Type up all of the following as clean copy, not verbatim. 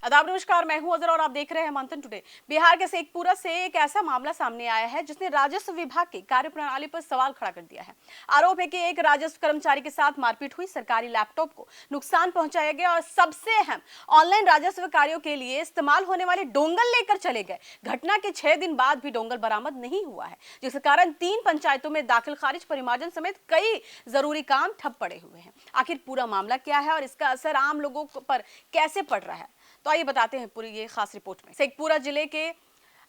आदाब नमस्कार, मैं हूं अजर और आप देख रहे हैं मंथन टुडे। बिहार के शेखपुरा से एक ऐसा मामला सामने आया है जिसने राजस्व विभाग की कार्यप्रणाली पर सवाल खड़ा कर दिया है। आरोप है कि एक राजस्व कर्मचारी के साथ मारपीट हुई, सरकारी लैपटॉप को नुकसान पहुंचाया गया और सबसे अहम ऑनलाइन राजस्व कार्यों के लिए इस्तेमाल होने वाले डोंगल लेकर चले गए। घटना के 6 दिन बाद भी डोंगल बरामद नहीं हुआ है, जिसके कारण 3 पंचायतों में दाखिल खारिज, परिमार्जन समेत कई जरूरी काम ठप पड़े हुए हैं। आखिर पूरा मामला क्या है और इसका असर आम लोगों पर कैसे पड़ रहा है, तो आइए बताते हैं पूरी ये खास रिपोर्ट में। शेखपुरा जिले के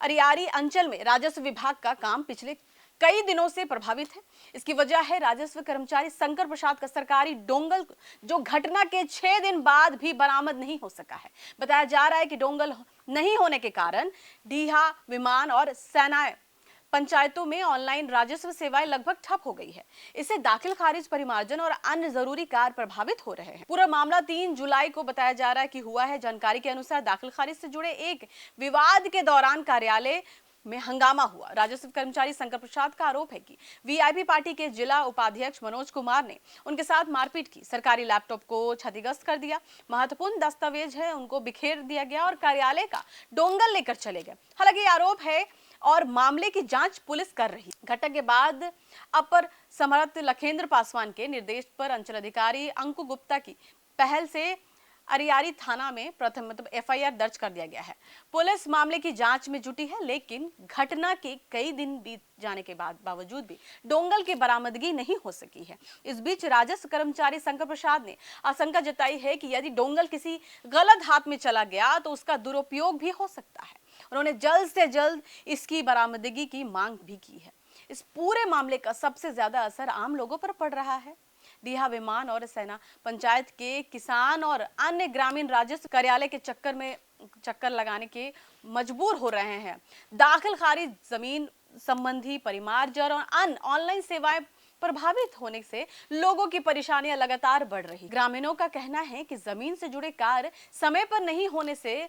अरियारी अंचल में राजस्व विभाग का काम पिछले कई दिनों से प्रभावित है। इसकी वजह है राजस्व कर्मचारी शंकर प्रसाद का सरकारी डोंगल, जो घटना के 6 दिन बाद भी बरामद नहीं हो सका है। बताया जा रहा है कि डोंगल नहीं होने के कारण डीहा, विमान और सेनाएं पंचायतों में ऑनलाइन राजस्व सेवाएं लगभग ठप हो गई है। इससे दाखिल खारिज, परिमार्जन और अन्य जरूरी कार्य प्रभावित हो रहे हैं। पूरा मामला 3 जुलाई को बताया जा रहा है कि हुआ है। जानकारी के अनुसार दाखिल खारिज से जुड़े एक विवाद के दौरान कार्यालय में हंगामा हुआ। राजस्व कर्मचारी शंकर प्रसाद का आरोप है कि वीआईपी पार्टी के जिला उपाध्यक्ष मनोज कुमार ने उनके साथ मारपीट की, सरकारी लैपटॉप को क्षतिग्रस्त कर दिया, महत्वपूर्ण दस्तावेज है उनको बिखेर दिया गया और कार्यालय का डोंगल लेकर चले गए। हालांकि आरोप है और मामले की जांच पुलिस कर रही। घटना के बाद अपर समर्थ लखेंद्र पासवान के निर्देश पर अंचल अधिकारी अंकु गुप्ता की पहल से अरियारी थाना में प्रथम एफआईआर दर्ज कर दिया गया है। पुलिस मामले की जांच में जुटी है, लेकिन घटना के कई दिन बीत जाने के बावजूद भी डोंगल की बरामदगी नहीं हो सकी है। इस बीच राजस्व कर्मचारी शंकर प्रसाद ने आशंका जताई है कि यदि डोंगल किसी गलत हाथ में चला गया तो उसका दुरुपयोग भी हो सकता है। उन्होंने जल्द से जल्द इसकी बरामदगी की मांग भी की है। इस पूरे मामले का सबसे ज्यादा असर आम लोगों पर पड़ रहा है। डीहा, विमान और सेना पंचायत के किसान और अन्य ग्रामीण राजस्व कार्यालय के चक्कर लगाने के मजबूर हो रहे हैं। दाखिल खारिज, जमीन संबंधी परिमार्जन और अन्य ऑनलाइन सेवाएं प्रभावित होने से लोगों की परेशानियां लगातार बढ़ रही। ग्रामीणों का कहना है कि जमीन से जुड़े कार्य समय पर नहीं होने से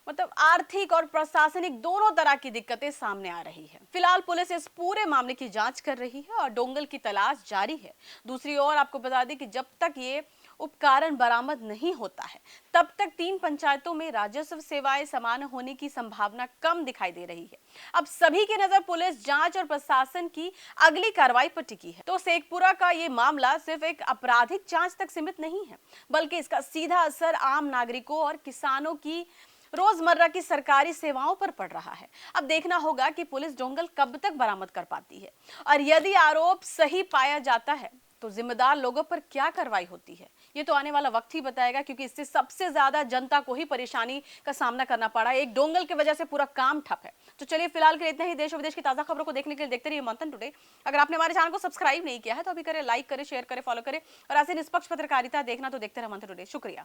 आर्थिक और प्रशासनिक दोनों तरह की दिक्कतें सामने आ रही है। फिलहाल पुलिस इस पूरे मामले की जांच कर रही है और डोंगल की तलाश जारी है। दूसरी ओर आपको बता दें कि जब तक ये उपकरण बरामद नहीं होता है, तब तक 3 पंचायतों में राजस्व सेवाएं समान होने की संभावना कम दिखाई दे रही है। अब सभी की नजर पुलिस, जांच और प्रशासन की अगली कार्रवाई पर टिकी है। तो शेखपुरा का ये मामला सिर्फ एक आपराधिक जांच तक सीमित नहीं है, बल्कि इसका सीधा असर आम नागरिकों और किसानों की रोजमर्रा की सरकारी सेवाओं पर पड़ रहा है। अब देखना होगा कि पुलिस डोंगल कब तक बरामद कर पाती है और यदि आरोप सही पाया जाता है तो जिम्मेदार लोगों पर क्या कार्रवाई होती है, ये तो आने वाला वक्त ही बताएगा, क्योंकि इससे सबसे ज्यादा जनता को ही परेशानी का सामना करना पड़ा। एक डोंगल की वजह से पूरा काम ठप है। तो चलिए फिलहाल के लिए इतना ही। देश और विदेश की ताजा खबरों को देखने के लिए देखते रहिए मंथन टुडे। अगर आपने हमारे चैनल को सब्सक्राइब नहीं किया है तो अभी करें, लाइक करें, शेयर करें, फॉलो करें और ऐसे निष्पक्ष पत्रकारिता देखना तो देखते रहे मंथन टुडे। शुक्रिया।